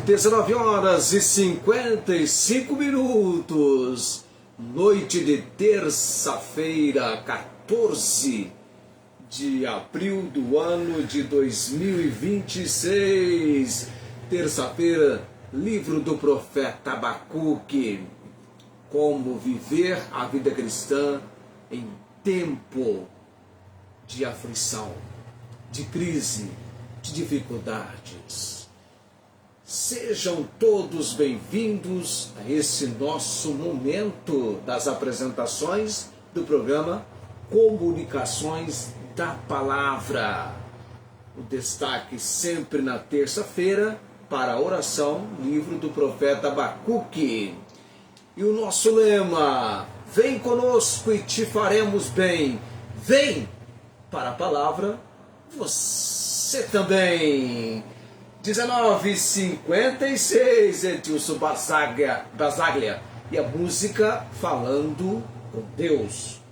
19 horas e 55 minutos, noite de terça-feira, 14 de abril do ano de 2026, terça-feira, livro do profeta Abacuque, como viver a vida cristã em tempo de aflição, de crise, de dificuldades. Sejam todos bem-vindos a esse nosso momento das apresentações do programa Comunicações da Palavra. O destaque sempre na terça-feira para a oração, livro do profeta Abacuque. E o nosso lema: vem conosco e te faremos bem. Vem para a palavra, você também. 19h56, Edilson Basaglia e a música Falando com Deus.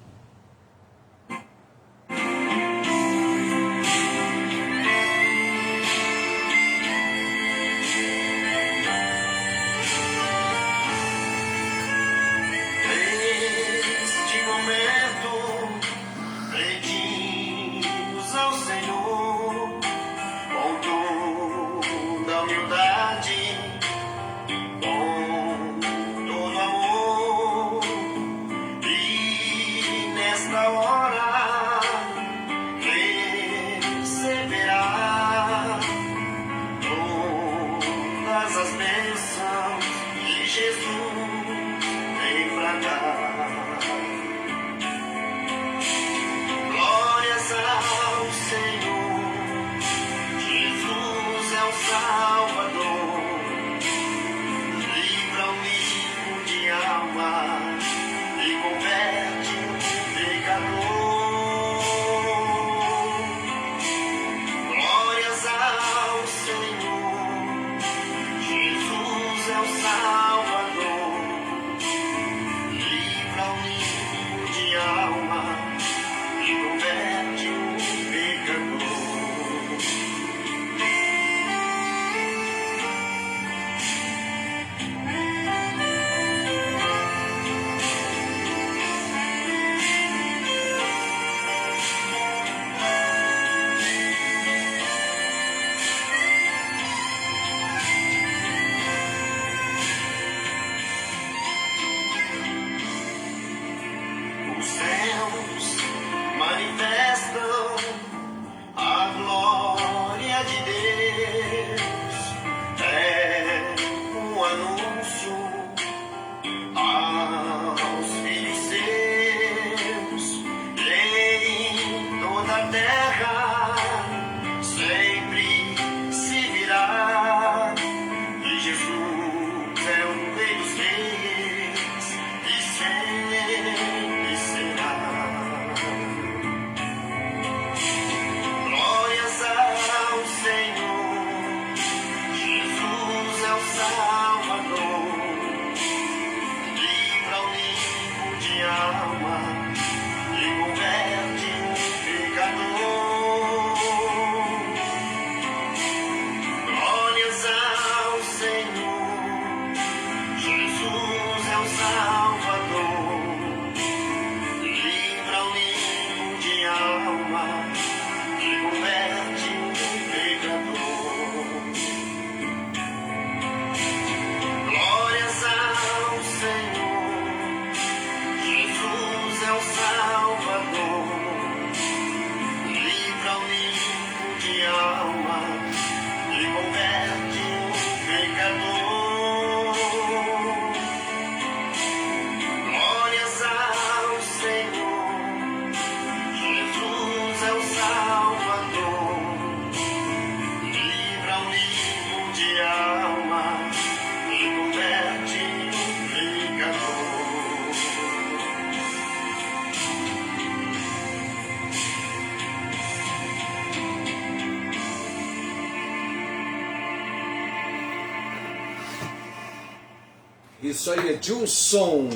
Isso aí, Edilson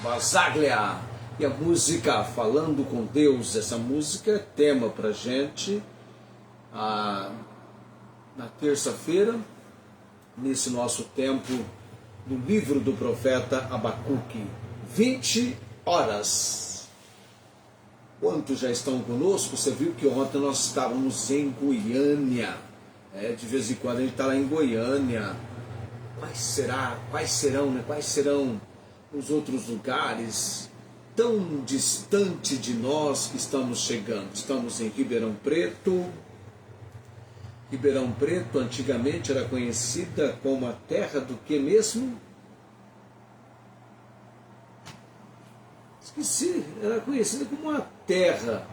Basaglia e a música Falando com Deus. Essa música é tema pra gente na terça-feira, nesse nosso tempo do livro do profeta Abacuque. 20 horas. Quantos já estão conosco? Você viu que ontem nós estávamos em Goiânia. De vez em quando a gente está lá em Goiânia. Quais serão os outros lugares tão distante de nós que estamos chegando? Estamos em Ribeirão Preto. Ribeirão Preto antigamente era conhecida como a terra do que mesmo? Esqueci, era conhecida como uma terra.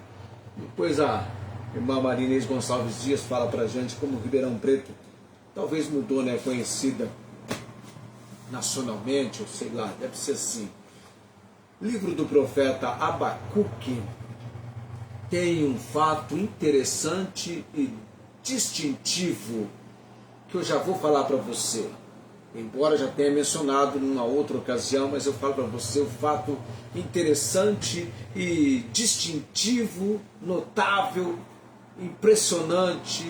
Depois a irmã Marinês Gonçalves Dias fala pra gente como Ribeirão Preto talvez mudou, né? Conhecida nacionalmente, ou sei lá, deve ser assim. Livro do profeta Abacuque tem um fato interessante e distintivo que eu já vou falar para você. Embora já tenha mencionado numa outra ocasião, mas eu falo para você o fato interessante e distintivo, notável, impressionante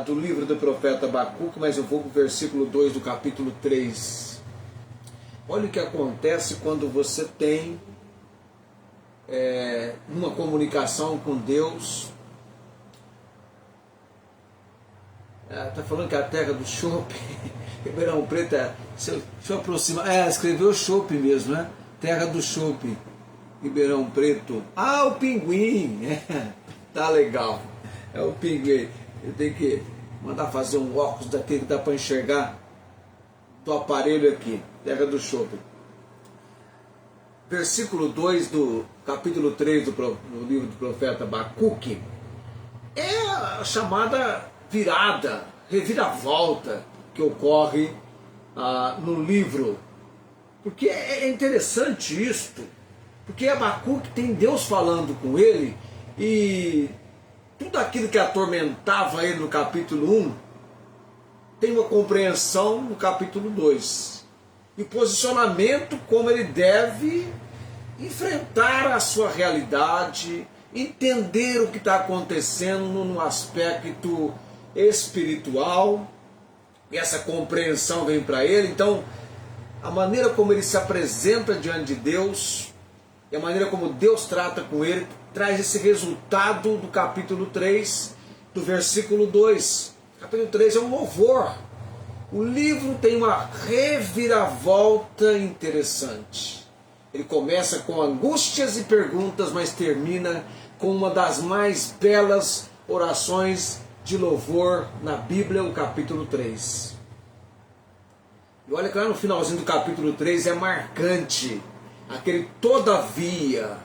do livro do profeta Abacuque, mas eu vou para o versículo 2 do capítulo 3. Olha o que acontece quando você tem uma comunicação com Deus. Está falando que é a terra do chope. Ribeirão Preto deixa eu aproximar. Escreveu chope mesmo, né? Terra do chope. Ribeirão Preto. O pinguim. Tá legal. É o pinguim. Eu tenho que mandar fazer um óculos daquele que dá para enxergar do aparelho aqui. Terra do chope. Versículo 2 do capítulo 3 do livro do profeta Abacuque é a chamada virada, reviravolta que ocorre no livro. Porque é interessante isto, porque Abacuque tem Deus falando com ele e tudo aquilo que atormentava ele no capítulo 1 tem uma compreensão no capítulo 2. E o posicionamento como ele deve enfrentar a sua realidade, entender o que está acontecendo no aspecto espiritual, e essa compreensão vem para ele. Então, a maneira como ele se apresenta diante de Deus, e a maneira como Deus trata com ele, traz esse resultado do capítulo 3, do versículo 2. O capítulo 3 é um louvor. O livro tem uma reviravolta interessante. Ele começa com angústias e perguntas, mas termina com uma das mais belas orações de louvor na Bíblia, o capítulo 3. E olha que lá no finalzinho do capítulo 3 é marcante aquele todavia,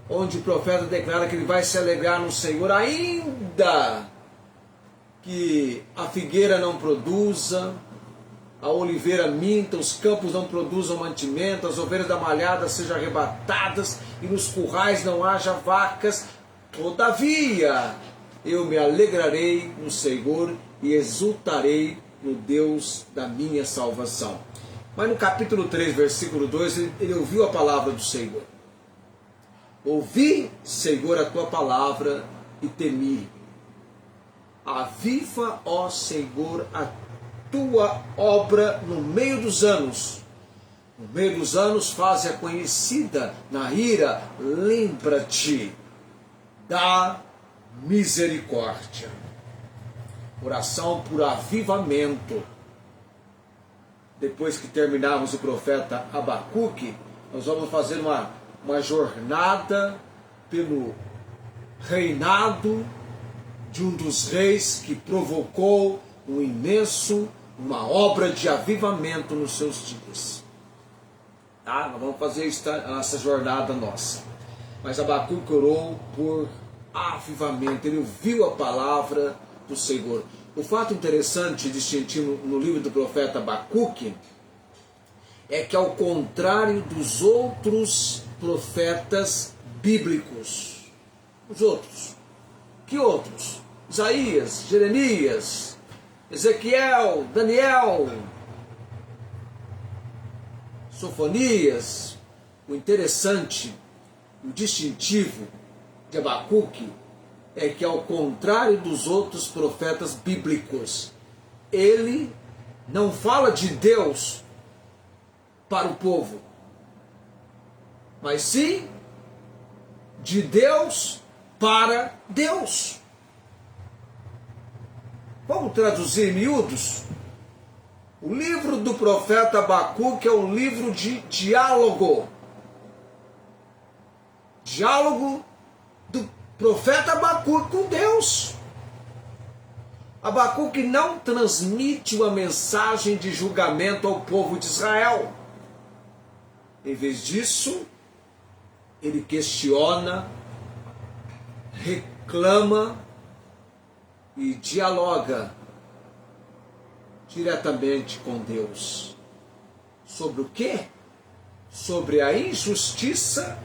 onde o profeta declara que ele vai se alegrar no Senhor, ainda que a figueira não produza, a oliveira minta, os campos não produzam mantimento, as ovelhas da malhada sejam arrebatadas e nos currais não haja vacas. Todavia, eu me alegrarei no Senhor e exultarei no Deus da minha salvação. Mas no capítulo 3, versículo 2, ele ouviu a palavra do Senhor. Ouvi, Senhor, a tua palavra e temi. Aviva, ó Senhor, a tua obra no meio dos anos. No meio dos anos, faze-a conhecida. Na ira, lembra-te da misericórdia. Oração por avivamento. Depois que terminarmos o profeta Abacuque, nós vamos fazer uma jornada pelo reinado de um dos reis que provocou uma obra de avivamento nos seus dias. Nós vamos fazer essa jornada nossa. Mas Abacuque orou por avivamento, ele ouviu a palavra do Senhor. O fato interessante e distintivo no livro do profeta Abacuque é que, ao contrário dos outros profetas bíblicos, os outros, que outros? Isaías, Jeremias, Ezequiel, Daniel, Sofonias. O interessante, o distintivo de Abacuque é que, ao contrário dos outros profetas bíblicos, ele não fala de Deus para o povo, mas sim de Deus para Deus. Vamos traduzir em miúdos? O livro do profeta Abacuque é um livro de diálogo. Diálogo do profeta Abacuque com Deus. Abacuque não transmite uma mensagem de julgamento ao povo de Israel. Em vez disso, ele questiona, reclama e dialoga diretamente com Deus. Sobre o quê? Sobre a injustiça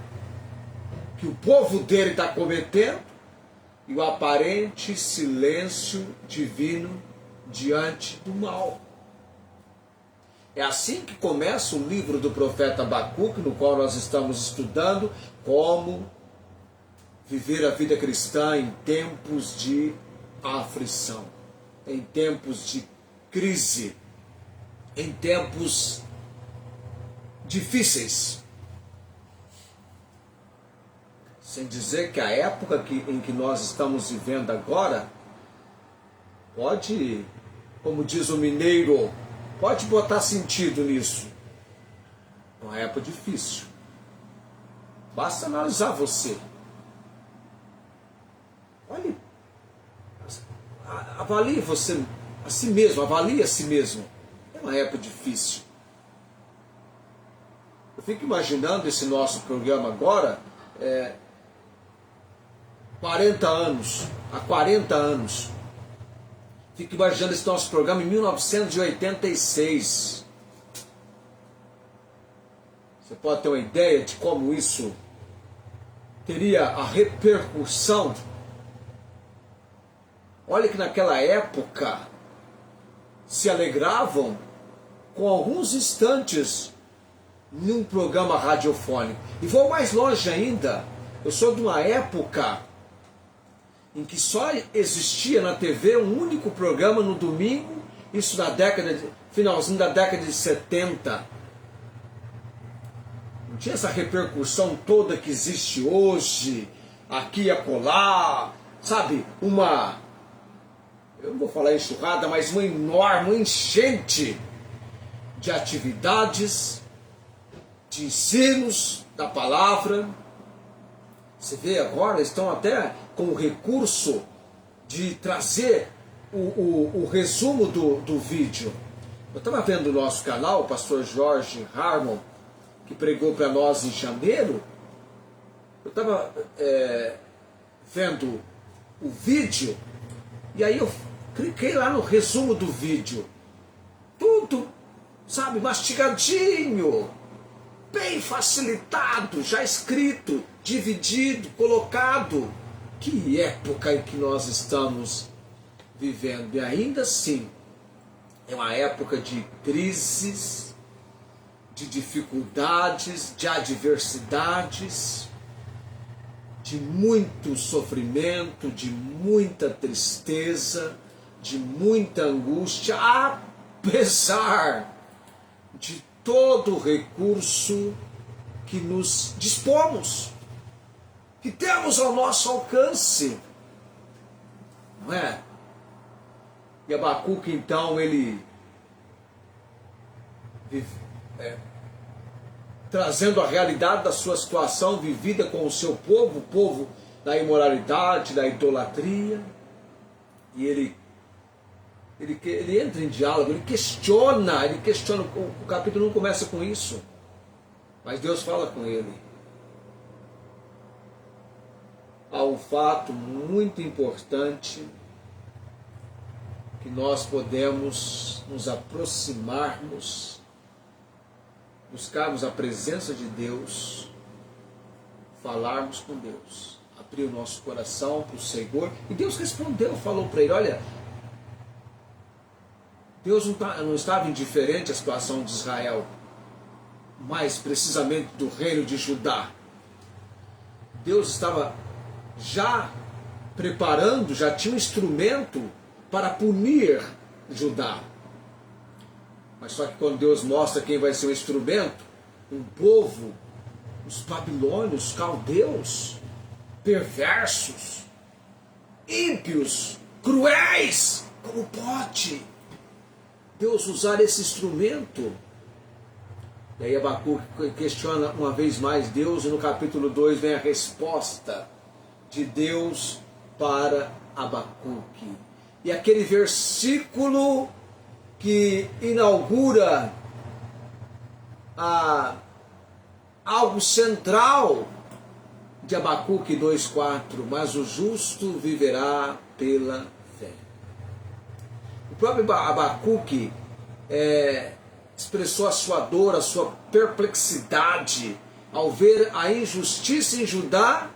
que o povo dele está cometendo e o aparente silêncio divino diante do mal. É assim que começa o livro do profeta Abacuque, no qual nós estamos estudando como viver a vida cristã em tempos de aflição, em tempos de crise, em tempos difíceis. Sem dizer que a época em que nós estamos vivendo agora pode, como diz o mineiro, pode botar sentido nisso. É uma época difícil. Basta analisar você. Olhe, avalie você a si mesmo, avalie a si mesmo. É uma época difícil. Eu fico imaginando esse nosso programa agora, 40 anos, há 40 anos. Fico imaginando esse nosso programa em 1986. Você pode ter uma ideia de como isso teria a repercussão. Olha que naquela época se alegravam com alguns instantes num programa radiofônico. E vou mais longe ainda. Eu sou de uma época em que só existia na TV um único programa no domingo, isso na finalzinho da década de 70. Não tinha essa repercussão toda que existe hoje, aqui e acolá, sabe? Eu não vou falar enxurrada, mas uma enorme, uma enchente de atividades, de ensinos da palavra. Você vê agora, estão até com o recurso de trazer o resumo do vídeo. Eu estava vendo o nosso canal, o pastor Jorge Harmon, que pregou para nós em janeiro. Eu estava vendo o vídeo, e aí eu cliquei lá no resumo do vídeo. Tudo, sabe, mastigadinho, bem facilitado, já escrito, dividido, colocado. Que época em que nós estamos vivendo. E ainda assim, é uma época de crises, de dificuldades, de adversidades, de muito sofrimento, de muita tristeza, de muita angústia, apesar de todo o recurso que nos dispomos, que temos ao nosso alcance, não é? E Abacuque, então, ele trazendo a realidade da sua situação vivida com o seu povo, o povo da imoralidade, da idolatria, e ele entra em diálogo, ele questiona, o capítulo não começa com isso, mas Deus fala com ele. Há um fato muito importante que nós podemos nos aproximarmos, buscarmos a presença de Deus, falarmos com Deus, abrir o nosso coração para o Senhor. E Deus respondeu, falou para ele, olha, Deus não estava indiferente à situação de Israel, mais precisamente do reino de Judá. Deus estava já preparando, já tinha um instrumento para punir Judá. Mas só que quando Deus mostra quem vai ser o instrumento, um povo, os babilônios, os caldeus, perversos, ímpios, cruéis, como pode Deus usar esse instrumento? E aí Abacuque questiona uma vez mais Deus, e no capítulo 2 vem a resposta de Deus para Abacuque. E aquele versículo que inaugura algo central de Abacuque 2,4, mas o justo viverá pela fé. O próprio Abacuque expressou a sua dor, a sua perplexidade ao ver a injustiça em Judá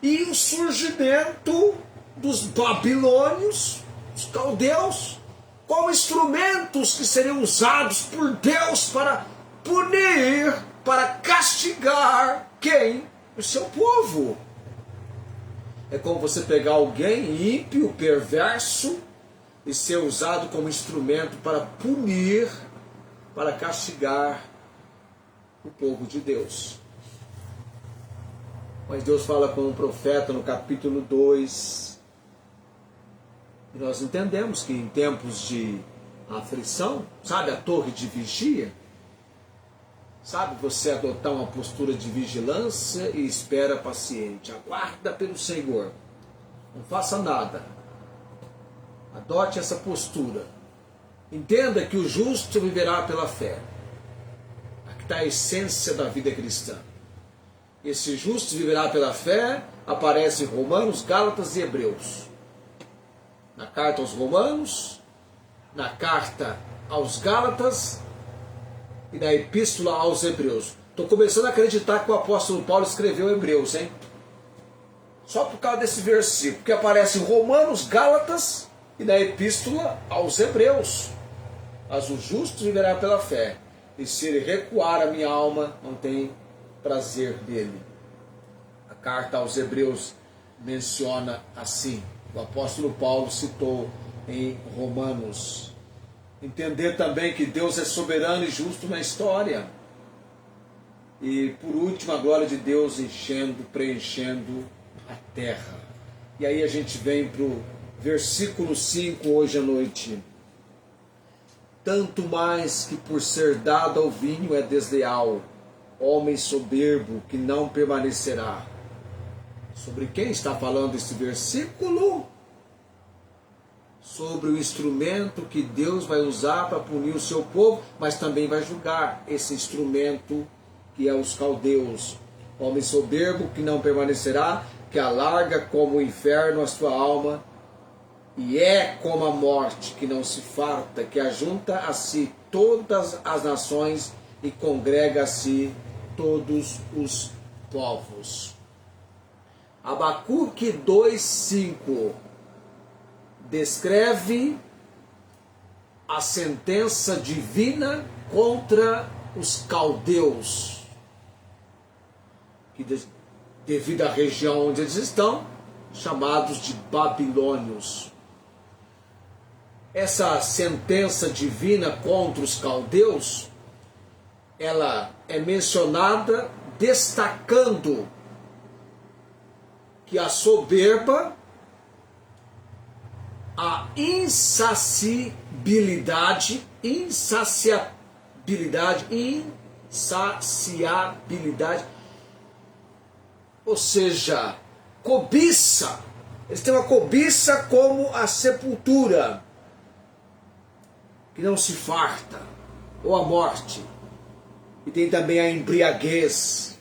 e o surgimento dos babilônios, os caldeus, como instrumentos que seriam usados por Deus para punir, para castigar quem? O seu povo. É como você pegar alguém ímpio, perverso, e ser usado como instrumento para punir, para castigar o povo de Deus. Mas Deus fala com o profeta no capítulo 2, e nós entendemos que em tempos de aflição, sabe a torre de vigia? Sabe você adotar uma postura de vigilância e espera paciente, aguarda pelo Senhor, não faça nada, adote essa postura, entenda que o justo viverá pela fé. Aqui está a essência da vida cristã. Esse justo viverá pela fé aparece em Romanos, Gálatas e Hebreus. Na carta aos Romanos, na carta aos Gálatas e na epístola aos Hebreus. Estou começando a acreditar que o apóstolo Paulo escreveu Hebreus, hein? Só por causa desse versículo, que aparece em Romanos, Gálatas e na epístola aos Hebreus. Mas o justo viverá pela fé, e se ele recuar, a minha alma não tem prazer dele. A carta aos Hebreus menciona assim, o apóstolo Paulo citou em Romanos. Entender também que Deus é soberano e justo na história. E por último, a glória de Deus preenchendo a terra. E aí a gente vem para o versículo 5 hoje à noite. Tanto mais que por ser dado ao vinho é desleal, homem soberbo que não permanecerá. Sobre quem está falando esse versículo? Sobre o instrumento que Deus vai usar para punir o seu povo, mas também vai julgar esse instrumento que é os caldeus. Homem soberbo que não permanecerá, que alarga como o inferno a sua alma, e é como a morte que não se farta, que ajunta a si todas as nações e congrega a si todos os povos. Abacuque 2,5 descreve a sentença divina contra os caldeus, que devido à região onde eles estão, chamados de babilônios. Essa sentença divina contra os caldeus, ela é mencionada destacando que a soberba, a insaciabilidade, ou seja, cobiça, eles têm uma cobiça como a sepultura, que não se farta, ou a morte, e tem também a embriaguez,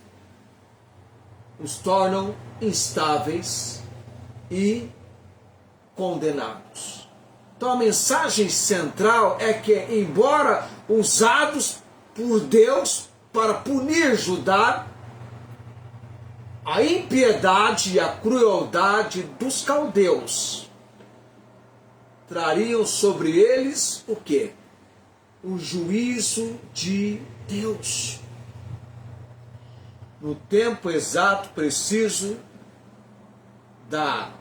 os tornam instáveis e condenados. Então a mensagem central é que, embora usados por Deus para punir Judá, a impiedade e a crueldade dos caldeus trariam sobre eles o quê? O juízo de Deus. No tempo exato, preciso da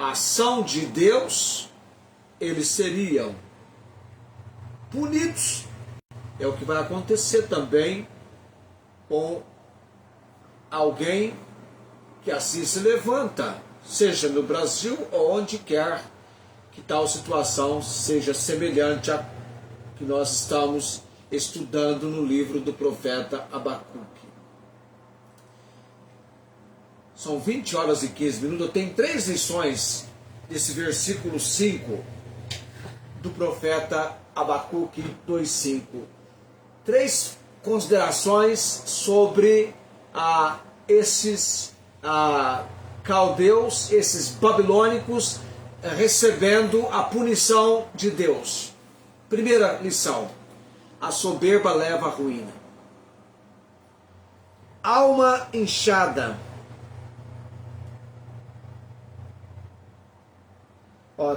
a ação de Deus, eles seriam punidos. É o que vai acontecer também com alguém que assim se levanta, seja no Brasil ou onde quer que tal situação seja semelhante a que nós estamos estudando no livro do profeta Abacuque. São 20 horas e 15 minutos. Eu tenho 3 lições desse versículo 5 do profeta Abacuque 2:5. 3 considerações sobre esses caldeus, esses babilônicos, recebendo a punição de Deus. Primeira lição: a soberba leva à ruína. Alma inchada.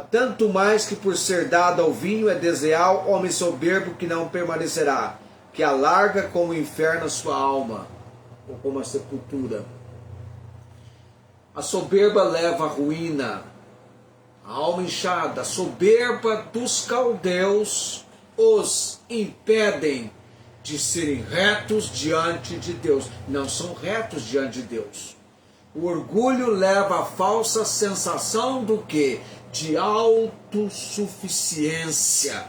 Tanto mais que por ser dado ao vinho é desleal, homem soberbo que não permanecerá, que alarga como o inferno a sua alma, ou como a sepultura. A soberba leva à ruína. A alma inchada, a soberba dos caldeus os impedem de serem retos diante de Deus. Não são retos diante de Deus. O orgulho leva à falsa sensação do quê? De autossuficiência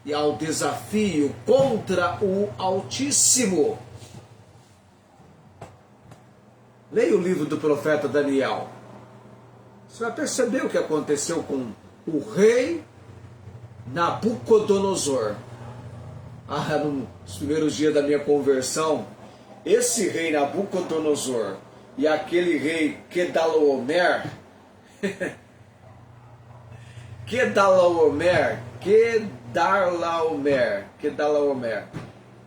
e ao desafio contra o Altíssimo. Leia o livro do profeta Daniel. Você vai perceber o que aconteceu com o rei Nabucodonosor. Nos primeiros dias da minha conversão, esse rei Nabucodonosor e aquele rei Kedorlaomer, Kedorlaomer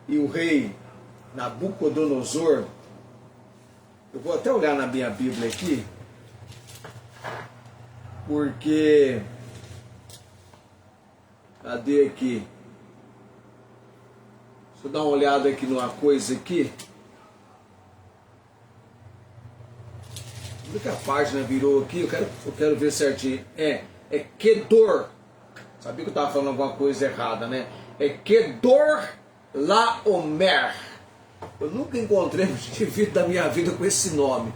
e o rei Nabucodonosor, eu vou até olhar na minha Bíblia aqui, porque, cadê aqui? Deixa eu dar uma olhada aqui numa coisa aqui. Onde que a página virou aqui? Eu quero ver certinho. É Kedor. Sabia que eu estava falando alguma coisa errada, né? É Kedorlaomer. Eu nunca encontrei um indivíduo da minha vida com esse nome.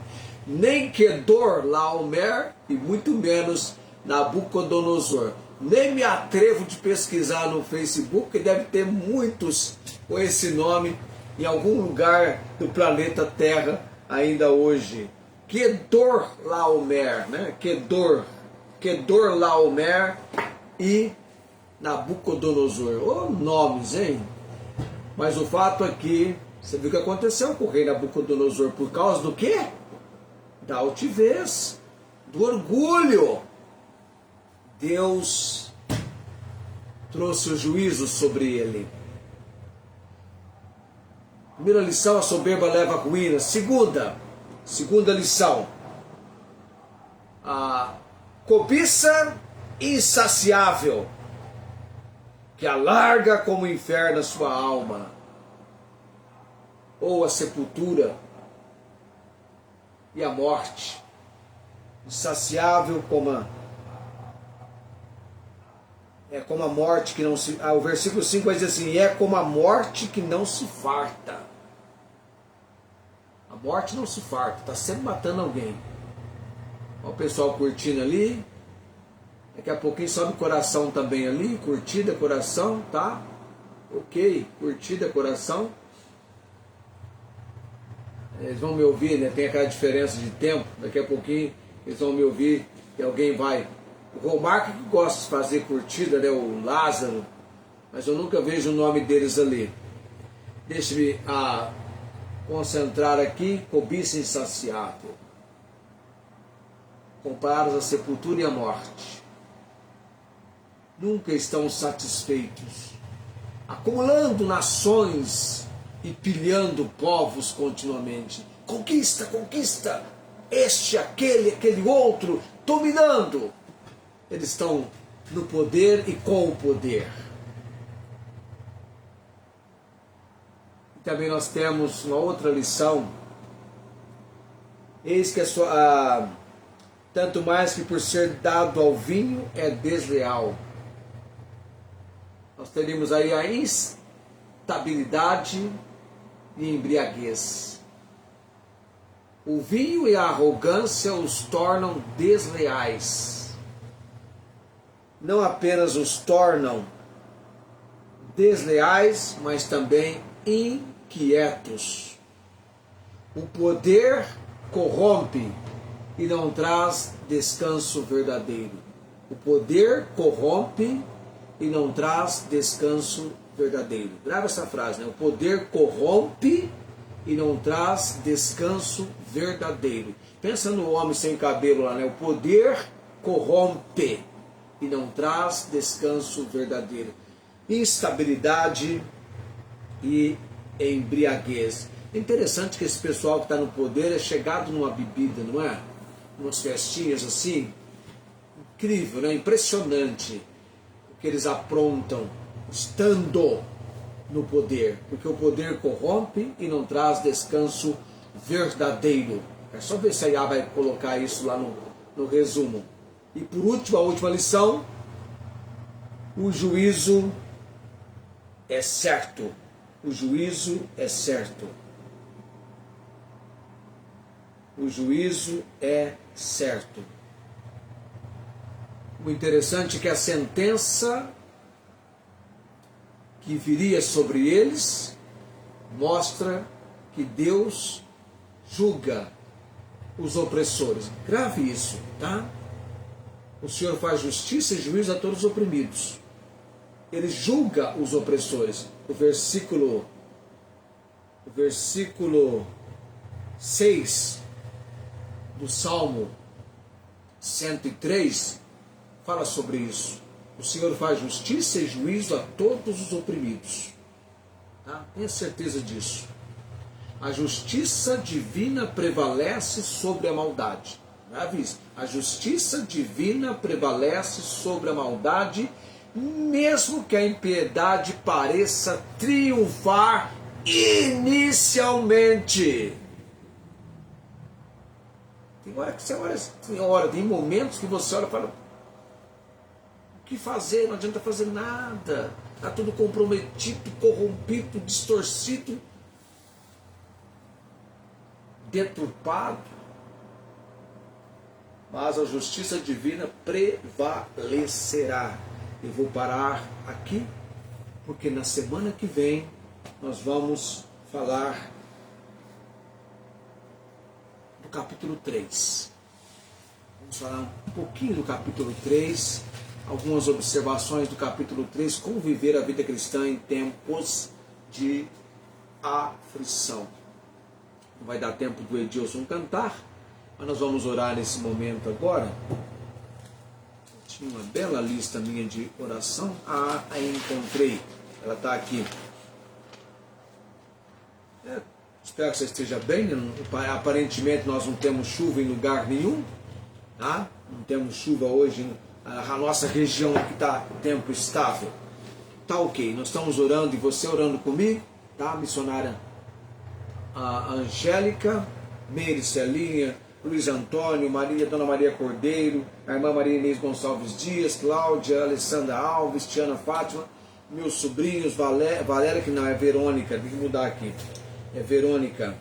Nem Kedorlaomer e muito menos Nabucodonosor. Nem me atrevo de pesquisar no Facebook, porque deve ter muitos com esse nome em algum lugar do planeta Terra ainda hoje. Kedorlaomer, né? Kedorlaomer e Nabucodonosor. Ô, nomes, hein? Mas o fato aqui, você viu o que aconteceu com o rei Nabucodonosor? Por causa do quê? Da altivez, do orgulho. Deus trouxe o juízo sobre ele. Primeira lição: a soberba leva à ruína. Segunda lição: a cobiça insaciável, que alarga como o inferno a sua alma, ou a sepultura e a morte. Insaciável como a morte que não se... o versículo 5 vai dizer assim: é como a morte que não se farta. A morte não se farta, está sempre matando alguém. Olha o pessoal curtindo ali. Daqui a pouquinho sobe o coração também ali. Curtida, coração, tá? Ok, curtida, coração. Eles vão me ouvir, né? Tem aquela diferença de tempo. Daqui a pouquinho eles vão me ouvir e alguém vai... O Romarco que gosta de fazer curtida, né? O Lázaro. Mas eu nunca vejo o nome deles ali. Deixe-me concentrar aqui. Cobiça insaciável, comparados à sepultura e à morte. Nunca estão satisfeitos, acumulando nações e pilhando povos continuamente. Conquista, conquista, este, aquele outro, dominando. Eles estão no poder e com o poder. E também nós temos uma outra lição. Eis que tanto mais que por ser dado ao vinho é desleal. Nós teríamos aí a instabilidade e embriaguez. O vinho e a arrogância os tornam desleais. Não apenas os tornam desleais, mas também inquietos. O poder corrompe e não traz descanso verdadeiro. O poder corrompe e não traz descanso verdadeiro. Grava essa frase, né? O poder corrompe e não traz descanso verdadeiro. Pensa no homem sem cabelo lá, né? O poder corrompe e não traz descanso verdadeiro. Instabilidade e embriaguez. É interessante que esse pessoal que está no poder é chegado numa bebida, não é? Umas festinhas assim. Incrível, né? Impressionante o que eles aprontam estando no poder. Porque o poder corrompe e não traz descanso verdadeiro. É só ver se a IA vai colocar isso lá no resumo. E por último, a última lição: o juízo é certo. O juízo é certo. O juízo é certo. O interessante é que a sentença que viria sobre eles mostra que Deus julga os opressores. Grave isso, tá? O Senhor faz justiça e juízo a todos os oprimidos. Ele julga os opressores. O versículo 6 do Salmo 103 fala sobre isso. O Senhor faz justiça e juízo a todos os oprimidos. Tá? Tenha certeza disso. A justiça divina prevalece sobre a maldade. A justiça divina prevalece sobre a maldade, mesmo que a impiedade pareça triunfar inicialmente. Tem hora que você olha, tem momentos que você olha e fala: o que fazer? Não adianta fazer nada. Está tudo comprometido, corrompido, distorcido, deturpado. Mas a justiça divina prevalecerá. Eu vou parar aqui, porque na semana que vem nós vamos falar do capítulo 3. Vamos falar um pouquinho do capítulo 3, algumas observações do capítulo 3, como viver a vida cristã em tempos de aflição. Não vai dar tempo do Edilson cantar, mas nós vamos orar nesse momento agora. Tinha uma bela lista minha de oração. A encontrei. Ela está aqui. Espero que você esteja bem. Aparentemente nós não temos chuva em lugar nenhum. Tá? Não temos chuva hoje. A nossa região aqui está tempo estável. Tá ok. Nós estamos orando e você orando comigo. Tá? Missionária a Angélica, Meire Celinha, Luiz Antônio, Dona Maria Cordeiro, a irmã Maria Inês Gonçalves Dias, Cláudia, Alessandra Alves, Tiana Fátima, meus sobrinhos, Valéria, que não é Verônica, tem que mudar aqui, é Verônica,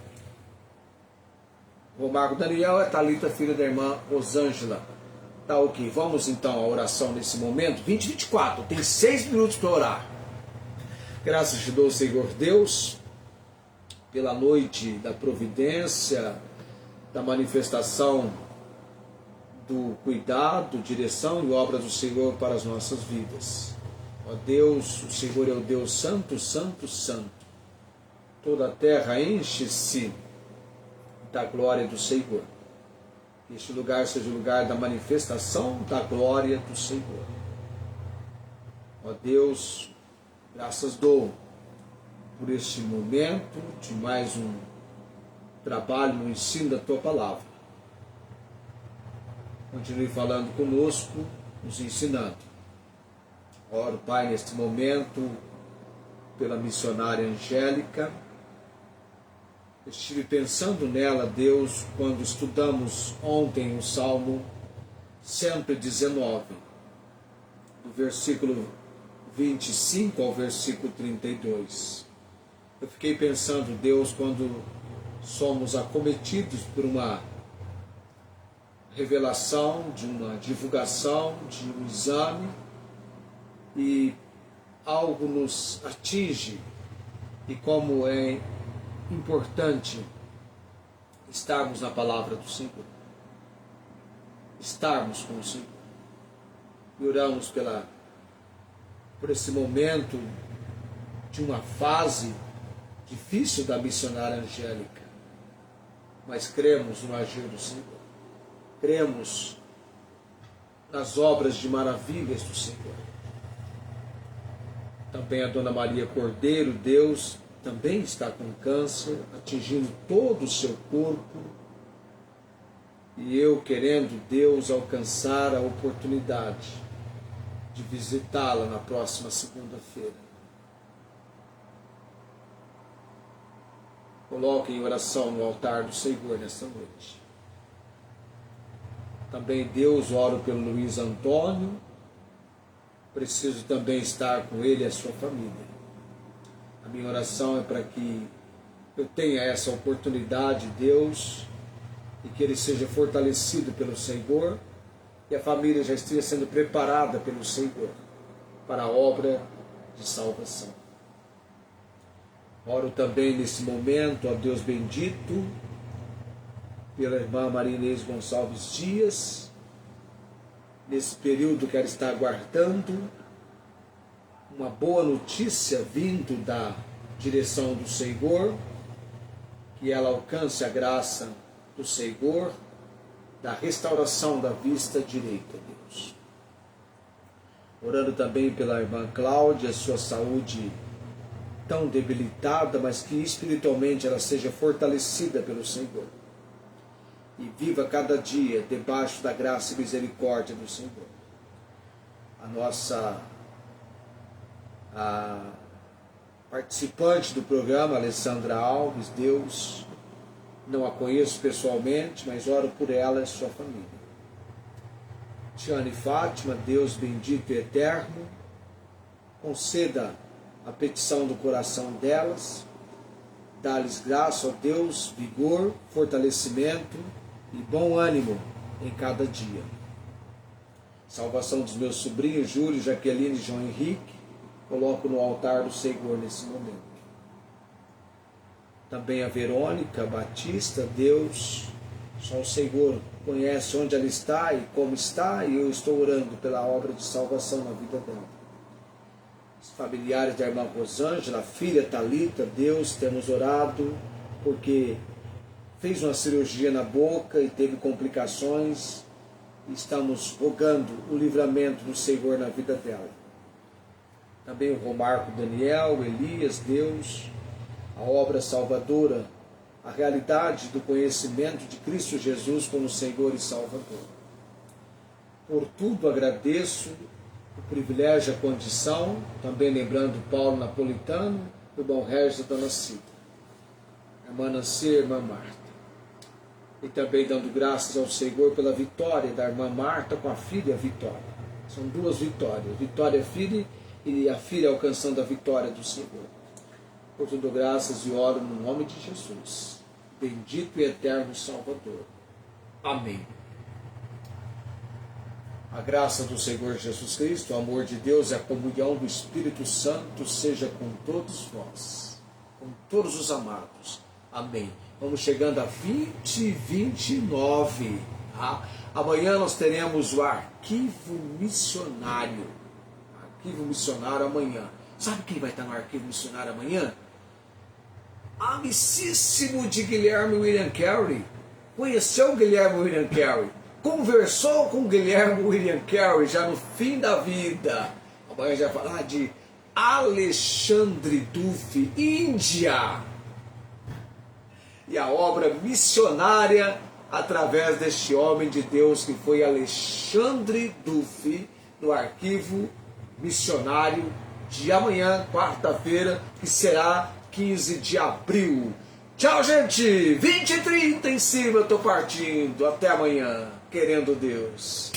Romarco Daniel, é Thalita, filha da irmã Rosângela. Tá ok, vamos então à oração nesse momento, 20:24, tem 6 minutos para orar. Graças te dou, Senhor Deus, pela noite da providência, da manifestação do cuidado, direção e obra do Senhor para as nossas vidas. Ó Deus, o Senhor é o Deus santo, santo, santo. Toda a terra enche-se da glória do Senhor. Que este lugar seja o lugar da manifestação da glória do Senhor. Ó Deus, graças dou por este momento de mais um trabalho no ensino da Tua Palavra. Continue falando conosco, nos ensinando. Oro, Pai, neste momento, pela missionária Angélica. Estive pensando nela, Deus, quando estudamos ontem o Salmo 119, do versículo 25 ao versículo 32. Eu fiquei pensando, Deus, quando somos acometidos por uma revelação, de uma divulgação, de um exame, e algo nos atinge, e como é importante estarmos na palavra do Senhor, estarmos com o Senhor, e oramos por esse momento de uma fase difícil da missionária Angélica, mas cremos no agir do Senhor, cremos nas obras de maravilhas do Senhor. Também a Dona Maria Cordeiro, Deus, também está com câncer, atingindo todo o seu corpo, e eu querendo, Deus, alcançar a oportunidade de visitá-la na próxima segunda-feira. Coloque em oração no altar do Senhor nesta noite. Também, Deus, oro pelo Luiz Antônio, preciso também estar com ele e a sua família. A minha oração é para que eu tenha essa oportunidade, Deus, e que ele seja fortalecido pelo Senhor, e a família já esteja sendo preparada pelo Senhor para a obra de salvação. Oro também nesse momento, ó Deus bendito, pela irmã Maria Inês Gonçalves Dias, nesse período que ela está aguardando uma boa notícia vindo da direção do Senhor, que ela alcance a graça do Senhor, da restauração da vista direita, Deus. Orando também pela irmã Cláudia, sua saúde tão debilitada, mas que espiritualmente ela seja fortalecida pelo Senhor. E viva cada dia debaixo da graça e misericórdia do Senhor. A nossa participante do programa, Alessandra Alves, Deus, não a conheço pessoalmente, mas oro por ela e sua família. Tiane Fátima, Deus bendito e eterno, conceda a petição do coração delas, dá-lhes graça, ó Deus, vigor, fortalecimento e bom ânimo em cada dia. Salvação dos meus sobrinhos, Júlio, Jaqueline e João Henrique, coloco no altar do Senhor nesse momento. Também a Verônica Batista, Deus, só o Senhor conhece onde ela está e como está, e eu estou orando pela obra de salvação na vida dela. Os familiares da irmã Rosângela, a filha Thalita, Deus, temos orado porque fez uma cirurgia na boca e teve complicações, e estamos rogando o livramento do Senhor na vida dela. Também o Romarco Daniel, Elias, Deus, a obra salvadora, a realidade do conhecimento de Cristo Jesus como Senhor e Salvador. Por tudo agradeço o privilégio, a condição, também lembrando Paulo Napolitano, o irmão Regis da Dona Cida, a irmã Nancy e a irmã Marta. E também dando graças ao Senhor pela vitória da irmã Marta com a filha Vitória. São duas vitórias, Vitória filha e a filha alcançando a vitória do Senhor. Por tudo graças e oro no nome de Jesus, bendito e eterno Salvador. Amém. A graça do Senhor Jesus Cristo, o amor de Deus e a comunhão do Espírito Santo seja com todos vós, com todos os amados. Amém. Vamos chegando a 2029. Tá? Amanhã nós teremos o arquivo missionário. Arquivo missionário amanhã. Sabe quem vai estar no arquivo missionário amanhã? Amicíssimo de Guilherme William Carey. Conheceu o Guilherme William Carey. Conversou com o Guilherme William Carey já no fim da vida. Amanhã já vai falar de Alexandre Duff, Índia. E a obra missionária através deste homem de Deus que foi Alexandre Duff, no arquivo missionário de amanhã, quarta-feira, que será 15 de abril. Tchau, gente! 20h30 em cima, eu tô partindo. Até amanhã, querendo Deus.